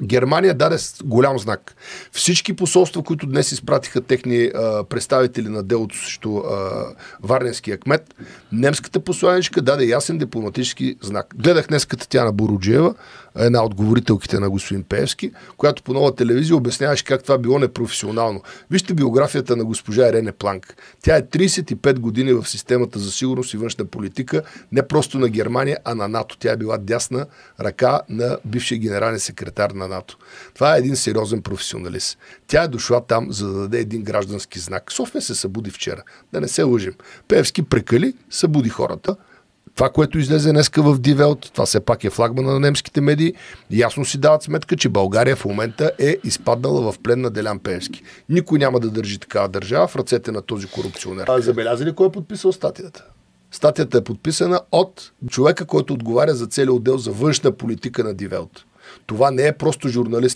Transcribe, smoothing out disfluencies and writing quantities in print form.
Германия даде голям знак. Всички посолства, които днес изпратиха техни представители на делото срещу варненския кмет, немската посланичка даде ясен дипломатически знак. Гледах днес Татяна Боруджиева, една от говорителките на господин Пеевски, която по Нова телевизия обясняваше как това било непрофесионално. Вижте биографията на госпожа Ирене Планк. Тя е 35 години в системата за сигурност и външна политика, не просто на Германия, а на НАТО. Тя е била дясна ръка на бившия генерален секретар на НАТО. Това е един сериозен професионалист. Тя е дошла там, за да даде един граждански знак. София се събуди вчера. Да не се лъжим. Пеевски прекали, събуди хората. Това, което излезе днеска в Die Welt, това все пак е флагмана на немските медии, ясно си дават сметка, че България в момента е изпаднала в плен на Делян Пеевски. Никой няма да държи такава държава в ръцете на този корупционер. Забеляза ли кой е подписал статията? Статията е подписана от човека, който отговаря за целия отдел за външна политика на Die Welt. Това не е просто журналист.